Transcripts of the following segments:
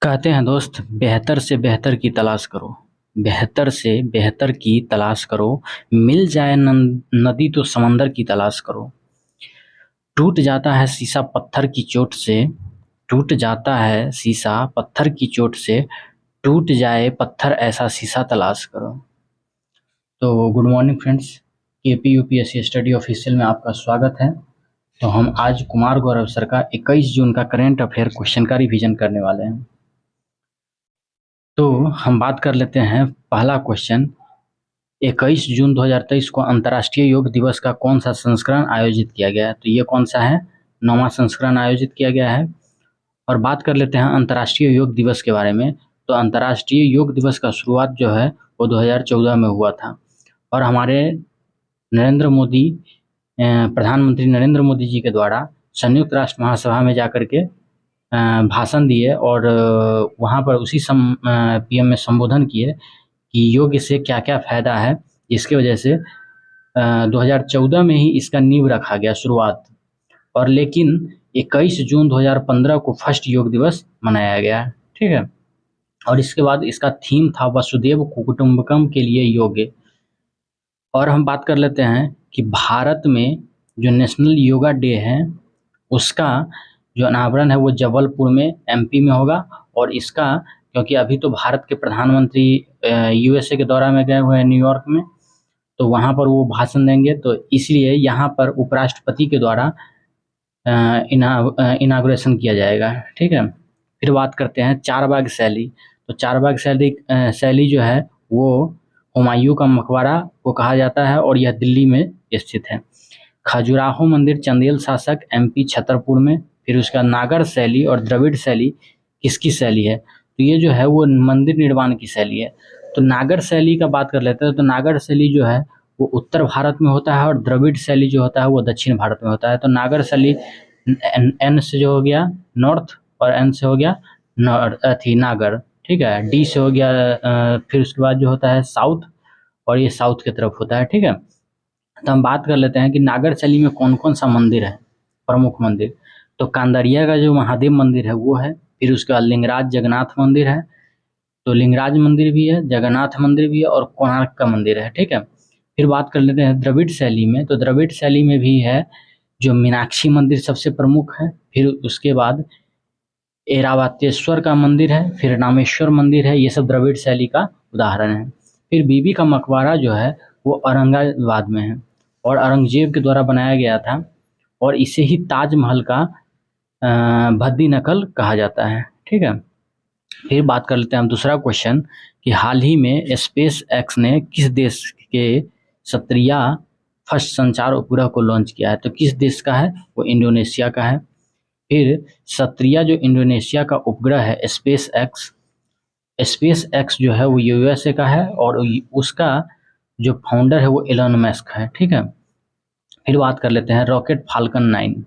कहते हैं दोस्त, बेहतर से बेहतर की तलाश करो। बेहतर से बेहतर की तलाश करो। मिल जाए नदी तो समंदर की तलाश करो। टूट जाता है शीशा पत्थर की चोट से। टूट जाता है शीशा पत्थर की चोट से। टूट जाए पत्थर ऐसा शीशा तलाश करो। तो good morning friends, KP UPSC study official में आपका स्वागत है। तो हम आज कुमार गौरव सर का 21 जून का करेंट अफेयर क्वेश्चन का रिवीजन करने वाले हैं। तो हम बात कर लेते हैं पहला क्वेश्चन। 21 जून 2023 को अंतर्राष्ट्रीय योग दिवस का कौन सा संस्करण आयोजित किया गया है? तो ये कौन सा है? 9वां संस्करण आयोजित किया गया है। और बात कर लेते हैं अंतर्राष्ट्रीय योग दिवस के बारे में। तो अंतर्राष्ट्रीय योग दिवस का शुरुआत जो है वो 2014 में हुआ था। और हमारे नरेंद्र मोदी, प्रधानमंत्री नरेंद्र मोदी जी के द्वारा संयुक्त राष्ट्र महासभा में जाकर के भाषण दिए और वहाँ पर उसी पीएम में संबोधन किए कि योग से क्या क्या फ़ायदा है, जिसकी वजह से 2014 में ही इसका नींव रखा गया शुरुआत। और लेकिन 21 जून 2015 को फर्स्ट योग दिवस मनाया गया, ठीक है। और इसके बाद इसका थीम था वसुदेव कुटुंबकम के लिए योग। और हम बात कर लेते हैं कि भारत में जो नेशनल योगा डे है उसका जो अनावरण है वो जबलपुर में एमपी में होगा। और इसका क्योंकि अभी तो भारत के प्रधानमंत्री यूएसए के दौरा में गए हुए हैं न्यूयॉर्क में, तो वहाँ पर वो भाषण देंगे, तो इसलिए यहाँ पर उपराष्ट्रपति के द्वारा इनाग्रेशन किया जाएगा, ठीक है। फिर बात करते हैं चारबाग शैली। तो चारबाग शैली जो है वो हुमायूं का मकबरा को कहा जाता है और यह दिल्ली में स्थित है। खजुराहो मंदिर चंदेल शासक एमपी छतरपुर में। फिर उसका नागर शैली और द्रविड़ शैली किसकी शैली है? तो ये जो है वो मंदिर निर्माण की शैली है। तो नागर शैली का बात कर लेते हैं। तो नागर शैली जो है वो उत्तर भारत में होता है और द्रविड़ शैली जो होता है वो दक्षिण भारत में होता है। तो नागर शैली एन से जो हो गया नॉर्थ और एन से हो गया नागर, ठीक है। डी से हो गया फिर उसके बाद जो होता है साउथ, और ये साउथ की तरफ होता है, ठीक है। तो हम बात कर लेते हैं कि नागर शैली में कौन कौन सा मंदिर है, प्रमुख मंदिर। तो कांदरिया का जो महादेव मंदिर है वो है। फिर उसके बाद लिंगराज जगन्नाथ मंदिर है। तो लिंगराज मंदिर भी है, जगन्नाथ मंदिर भी है और कोणार्क का मंदिर है, ठीक है। फिर बात कर लेते हैं द्रविड़ शैली में। तो द्रविड़ शैली में भी है जो मीनाक्षी मंदिर सबसे प्रमुख है। फिर उसके बाद ऐरावतेश्वर का मंदिर है, फिर रामेश्वर मंदिर है। ये सब द्रविड़ शैली का उदाहरण है। फिर बीबी का मकबरा जो है वो औरंगाबाद में है और औरंगजेब के द्वारा बनाया गया था और इसे ही ताजमहल का भद्दी नकल कहा जाता है, ठीक है। फिर बात कर लेते हैं हम दूसरा क्वेश्चन कि हाल ही में स्पेस एक्स ने किस देश के सत्रिया फर्स्ट संचार उपग्रह को लॉन्च किया है? तो किस देश का है? वो इंडोनेशिया का है। फिर सत्रिया जो इंडोनेशिया का उपग्रह है स्पेस एक्स जो है वो यूएसए का है और उसका जो फाउंडर है वो एलन मस्क है, ठीक है। फिर बात कर लेते हैं रॉकेट फाल्कन 9,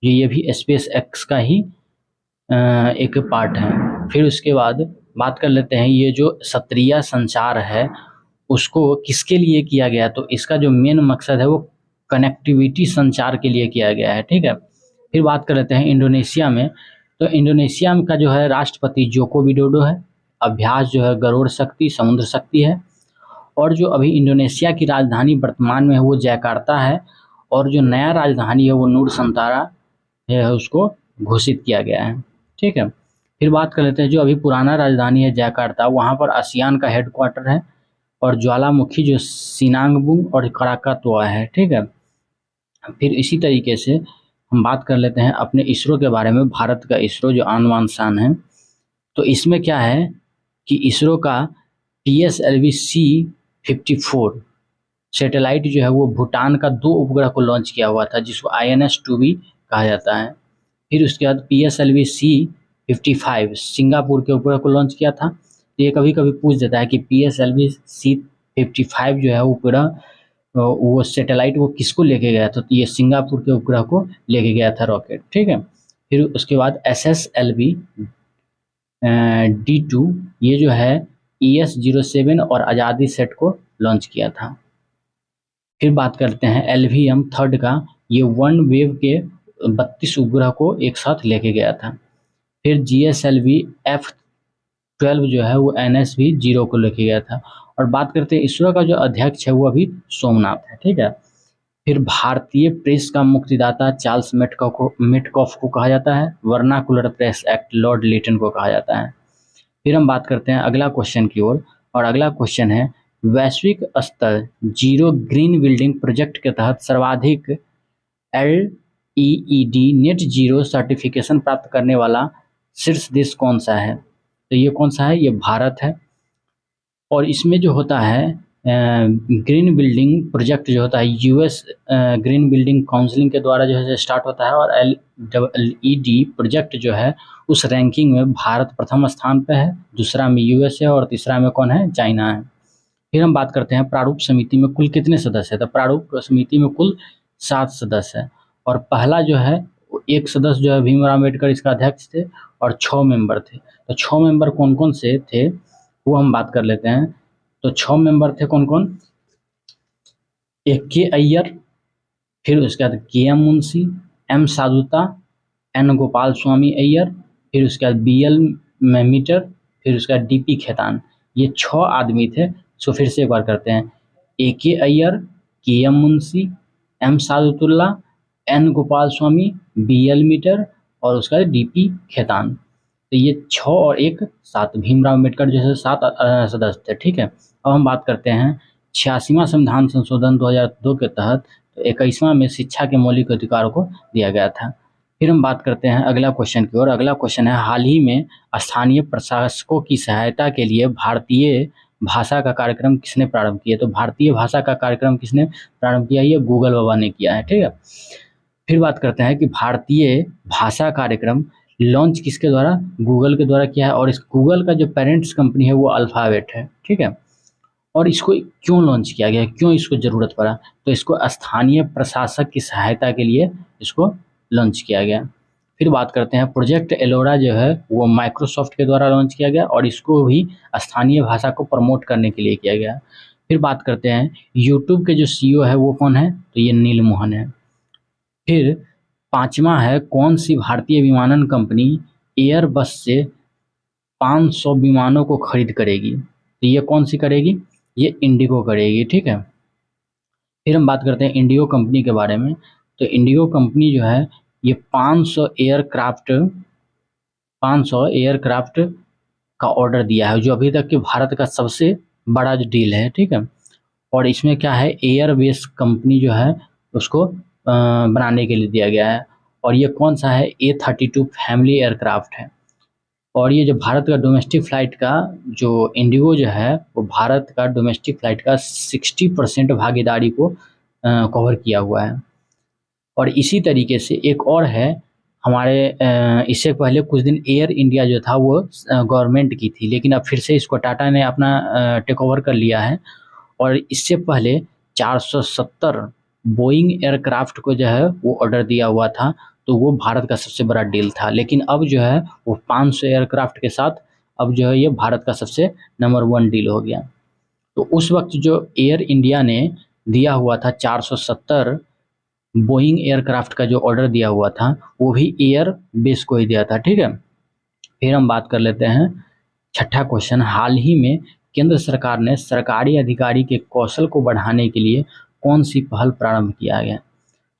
ये भी स्पेस एक्स का ही एक पार्ट है। फिर उसके बाद बात कर लेते हैं ये जो सत्रिया संचार है उसको किसके लिए किया गया? तो इसका जो मेन मकसद है वो कनेक्टिविटी संचार के लिए किया गया है, ठीक है। फिर बात कर लेते हैं इंडोनेशिया में। तो इंडोनेशिया का जो है राष्ट्रपति जोको विडोडो है। अभ्यास जो है गरुड़ शक्ति समुद्र शक्ति है। और जो अभी इंडोनेशिया की राजधानी वर्तमान में है वो जकार्ता है और जो नया राजधानी है वो नूरसंतारा है, उसको घोषित किया गया है, ठीक है। फिर बात कर लेते हैं जो अभी पुराना राजधानी है जकार्ता, वहाँ पर आसियान का हेडक्वार्टर है और ज्वालामुखी जो सिनांगबुंग और कराकातुआ है, ठीक है। फिर इसी तरीके से हम बात कर लेते हैं अपने इसरो के बारे में। भारत का इसरो जो आन बान शान है, तो इसमें क्या है कि इसरो का PSLV-C54 सैटेलाइट जो है वो भूटान का 2 उपग्रह को लॉन्च किया हुआ था जिसको INS-2B कहा जाता है। फिर उसके बाद PSLV-C55 सिंगापुर के उपग्रह को लॉन्च किया था। तो ये कभी कभी पूछ देता है कि PSLV-C55 जो है उपग्रह वो सैटेलाइट वो किसको लेके गया था? तो ये सिंगापुर के उपग्रह को लेके गया था रॉकेट, ठीक है। फिर उसके बाद SSLV-D2 ये जो है ES-07 और आज़ादी सेट को लॉन्च किया था। फिर बात करते हैं LVM-3 का, ये वन वेव के 32 उपग्रह को एक साथ लेके गया था। फिर GSLV 12 जो है वो NS भी 0 को लेके गया था। और बात करते हैं इसरो का जो अध्यक्ष है वो अभी सोमनाथ है, ठीक है। फिर भारतीय प्रेस का मुक्तिदाता चार्ल्स मेटकॉफ को कहा जाता है। Vernacular Press Act Lord Lytton को कहा जाता है। फिर हम बात करते हैं अगला क्वेश्चन की ओर, और अगला क्वेश्चन है वैश्विक स्तर जीरो ग्रीन बिल्डिंग प्रोजेक्ट के तहत सर्वाधिक LEED नेट जीरो सर्टिफिकेशन प्राप्त करने वाला शीर्ष देश कौन सा है? तो ये कौन सा है? ये भारत है। और इसमें जो होता है ग्रीन बिल्डिंग प्रोजेक्ट जो होता है US ग्रीन बिल्डिंग काउंसिलिंग के द्वारा जो है स्टार्ट होता है। और LEED प्रोजेक्ट जो है उस रैंकिंग में भारत प्रथम स्थान पे है, दूसरा में US है, और तीसरा में कौन है? चाइना है। फिर हम बात करते हैं प्रारूप समिति में कुल कितने सदस्य हैं? तो प्रारूप समिति में कुल 7 सदस्य हैं। और पहला जो है एक सदस्य जो है भीमराव अम्बेडकर इसका अध्यक्ष थे, और 6 मेंबर थे। तो 6 मेंबर कौन कौन से थे वो हम बात कर लेते हैं। तो 6 मेंबर थे कौन कौन? AK अय्यर, फिर उसके बाद KM मुंशी, M साधुता, N गोपाल स्वामी अय्यर, फिर उसके बाद BL मीटर, फिर उसके बाद DP खेतान। ये 6 आदमी थे। सो फिर से एक बार करते हैं। AK Iyer, KM Munshi, M Saadullah, N Gopalaswami, BL Mitter, और उसका DP खेतान। तो ये 6 और 1 7 भीमराव अम्बेडकर जैसे 7 सदस्य थे, ठीक है। अब हम बात करते हैं 86वां संविधान संशोधन 2002 के तहत 21वां में शिक्षा के मौलिक अधिकारों को दिया गया था। फिर हम बात करते हैं अगला क्वेश्चन की ओर। अगला क्वेश्चन है हाल ही में स्थानीय प्रशासकों की सहायता के लिए भारतीय भाषा का कार्यक्रम किसने प्रारंभ किया? तो भारतीय भाषा का कार्यक्रम किसने प्रारंभ किया? ये गूगल बाबा ने किया है, ठीक है। फिर बात करते हैं कि भारतीय भाषा कार्यक्रम लॉन्च किसके द्वारा? गूगल के द्वारा किया है। और इस गूगल का जो पेरेंट्स कंपनी है वो अल्फ़ाबेट है, ठीक है। और इसको क्यों लॉन्च किया गया, क्यों इसको ज़रूरत पड़ा? तो इसको स्थानीय प्रशासक की सहायता के लिए इसको लॉन्च किया गया। फिर बात करते हैं प्रोजेक्ट एलोरा जो है वो माइक्रोसॉफ्ट के द्वारा लॉन्च किया गया, और इसको भी स्थानीय भाषा को प्रमोट करने के लिए किया गया। फिर बात करते हैं यूट्यूब के जो CEO है वो कौन है? तो ये नील मोहन है। फिर 5वां है कौन सी भारतीय विमानन कंपनी एयरबस से 500 विमानों को खरीद करेगी? तो ये कौन सी करेगी? ये इंडिगो करेगी, ठीक है। फिर हम बात करते हैं इंडिगो कंपनी के बारे में। तो इंडिगो कंपनी जो है ये 500 एयरक्राफ्ट का ऑर्डर दिया है, जो अभी तक के भारत का सबसे बड़ा जो डील है, ठीक है। और इसमें क्या है, एयरबेस कंपनी जो है उसको बनाने के लिए दिया गया है। और ये कौन सा है? A32 फैमिली एयरक्राफ्ट है। और ये जो भारत का डोमेस्टिक फ़्लाइट का जो इंडिगो जो है वो भारत का डोमेस्टिक फ़्लाइट का 60% भागीदारी को कवर किया हुआ है। और इसी तरीके से एक और है हमारे इससे पहले कुछ दिन एयर इंडिया जो था वो गवर्नमेंट की थी, लेकिन अब फिर से इसको टाटा ने अपना टेक ओवर कर लिया है। और इससे पहले 470 बोइंग एयरक्राफ्ट को जो है वो ऑर्डर दिया हुआ था, तो वो भारत का सबसे बड़ा डील था। लेकिन अब जो है वो 500 एयरक्राफ्ट के साथ अब जो है ये भारत का सबसे नंबर 1 डील हो गया। तो उस वक्त जो एयर इंडिया ने दिया हुआ था 470 बोइंग एयरक्राफ्ट का जो ऑर्डर दिया हुआ था वो भी एयर बेस को ही दिया था, ठीक है। फिर हम बात कर लेते हैं 6ठा क्वेश्चन, हाल ही में केंद्र सरकार ने सरकारी अधिकारी के कौशल को बढ़ाने के लिए कौन सी पहल प्रारंभ किया गया?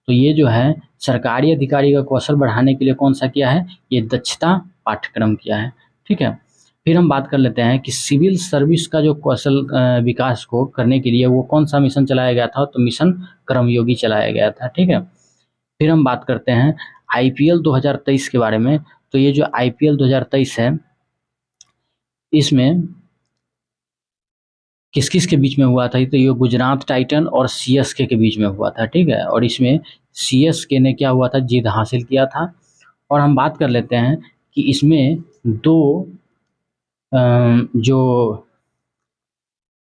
तो ये जो है सरकारी अधिकारी का कौशल बढ़ाने के लिए कौन सा किया है? ये दक्षता पाठ्यक्रम किया है, ठीक है। फिर हम बात कर लेते हैं कि सिविल सर्विस का जो कौशल विकास को करने के लिए वो कौन सा मिशन चलाया गया था? तो मिशन कर्मयोगी चलाया गया था, ठीक है। फिर हम बात करते हैं IPL 2023 के बारे में। तो ये जो IPL 2023 है इसमें किस किस के बीच में हुआ था? तो ये गुजरात टाइटन और CSK के बीच में हुआ था, ठीक है। और इसमें CSK ने क्या हुआ था? जीत हासिल किया था। और हम बात कर लेते हैं कि इसमें 2 जो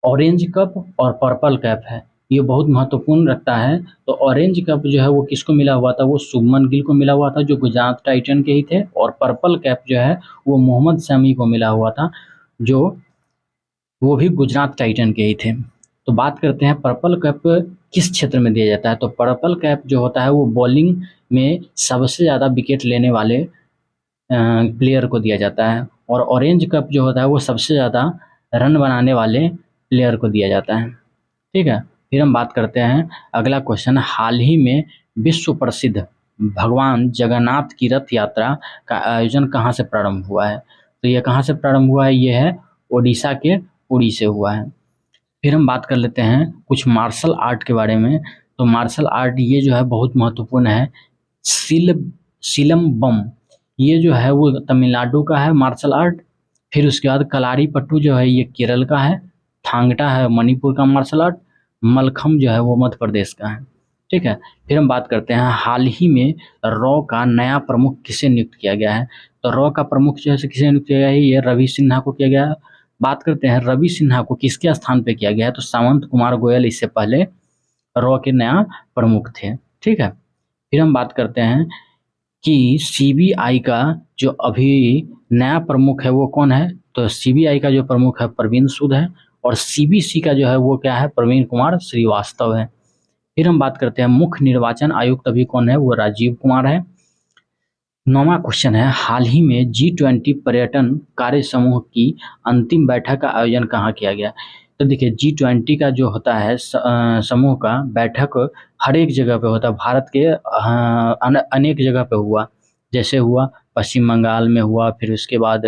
ऑरेंज कप और पर्पल कैप है ये बहुत महत्वपूर्ण रखता है। तो ऑरेंज कप जो है वो किसको मिला हुआ था? वो शुभमन गिल को मिला हुआ था जो गुजरात टाइटन के ही थे। और पर्पल कैप जो है वो मोहम्मद शमी को मिला हुआ था जो वो भी गुजरात टाइटन के ही थे। तो बात करते हैं पर्पल कैप किस क्षेत्र में दिया जाता है? तो पर्पल कैप जो होता है वो बॉलिंग में सबसे ज़्यादा विकेट लेने वाले प्लेयर को दिया जाता है। और ऑरेंज कप जो होता है वो सबसे ज़्यादा रन बनाने वाले प्लेयर को दिया जाता है। ठीक है, फिर हम बात करते हैं अगला क्वेश्चन, हाल ही में विश्व प्रसिद्ध भगवान जगन्नाथ की रथ यात्रा का आयोजन कहाँ से प्रारंभ हुआ है? तो ये कहाँ से प्रारंभ हुआ है? ये है ओडिशा के पुरी से हुआ है। फिर हम बात कर लेते हैं कुछ मार्शल आर्ट के बारे में। तो मार्शल आर्ट ये जो है बहुत महत्वपूर्ण है। सिलम्बम ये जो है वो तमिलनाडु का है मार्शल आर्ट। फिर उसके बाद कलारीपट्टू जो है ये केरल का है। थांगटा है मणिपुर का मार्शल आर्ट। मलखम जो है वो मध्य प्रदेश का है। ठीक है, फिर हम बात करते हैं हाल ही में रॉ का नया प्रमुख किसे नियुक्त किया गया है? तो रॉ का प्रमुख जो है किसे नियुक्त किया गया है? ये रवि सिन्हा को किया गया है। बात करते हैं रवि सिन्हा को किसके स्थान पे किया गया है? तो सावंत कुमार गोयल इससे पहले रॉ के नया प्रमुख थे। ठीक है, फिर हम बात करते हैं कि सीबीआई का जो अभी नया प्रमुख है वो कौन है? तो सीबीआई का जो प्रमुख है प्रवीण सूद है। और सीबीसी का जो है वो क्या है? प्रवीण कुमार श्रीवास्तव है। फिर हम बात करते हैं मुख्य निर्वाचन आयुक्त अभी कौन है? वो राजीव कुमार है। 9वां क्वेश्चन है हाल ही में G20 पर्यटन कार्य समूह की अंतिम बैठक का आयोजन कहाँ किया गया? तो देखिए G20 का जो होता है समूह का बैठक हर एक जगह पे होता है। भारत के अनेक जगह पे हुआ, जैसे हुआ पश्चिम बंगाल में हुआ, फिर उसके बाद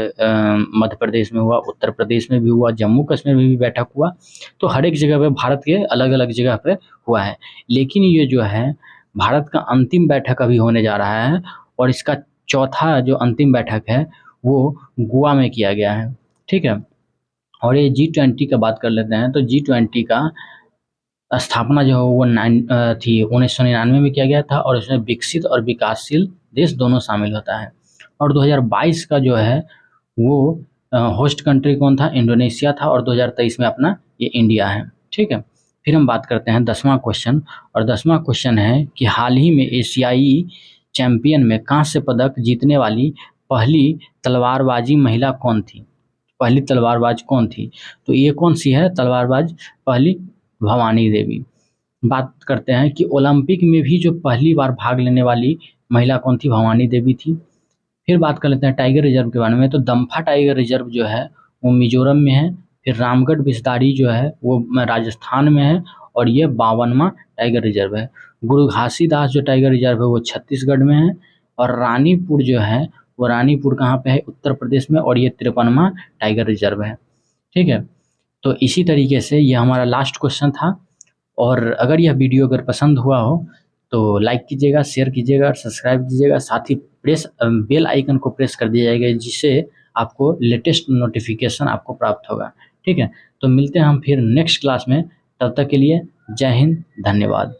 मध्य प्रदेश में हुआ, उत्तर प्रदेश में भी हुआ, जम्मू कश्मीर में भी बैठक हुआ। तो हर एक जगह पे भारत के अलग अलग जगह पे हुआ है। लेकिन ये जो है भारत का अंतिम बैठक अभी होने जा रहा है और इसका चौथा जो अंतिम बैठक है वो गोवा में किया गया है। ठीक है, और ये G20 का बात कर लेते हैं। तो G20 का स्थापना जो है वो 1999 में किया गया था और इसमें विकसित और विकासशील देश दोनों शामिल होता है। और 2022 का जो है वो होस्ट कंट्री कौन था? इंडोनेशिया था। और 2023 में अपना ये इंडिया है। ठीक है, फिर हम बात करते हैं 10वां क्वेश्चन। और 10वां क्वेश्चन है कि हाल ही में एशियाई चैंपियन में कांस्य पदक जीतने वाली पहली तलवारबाजी महिला कौन थी? पहली तलवारबाज कौन थी? तो ये कौन सी है तलवारबाज? पहली भवानी देवी। बात करते हैं कि ओलंपिक में भी जो पहली बार भाग लेने वाली महिला कौन थी? भवानी देवी थी। फिर बात कर लेते हैं टाइगर रिजर्व के बारे में। तो दम्फा टाइगर रिजर्व जो है वो मिजोरम में है। फिर रामगढ़ बिस्तारी जो है वो राजस्थान में है और ये 52वां टाइगर रिजर्व है। गुरु घासीदास जो टाइगर रिजर्व है वो छत्तीसगढ़ में है। और रानीपुर जो है वो रानीपुर कहाँ पे है? उत्तर प्रदेश में, और ये 53वां टाइगर रिजर्व है। ठीक है, तो इसी तरीके से ये हमारा लास्ट क्वेश्चन था। और अगर यह वीडियो अगर पसंद हुआ हो तो लाइक कीजिएगा, शेयर कीजिएगा और सब्सक्राइब कीजिएगा। साथ ही बेल आइकन को प्रेस कर दिया जाएगा जिससे आपको लेटेस्ट नोटिफिकेशन आपको प्राप्त होगा। ठीक है, तो मिलते हैं हम फिर नेक्स्ट क्लास में। तब तक के लिए जय हिंद, धन्यवाद।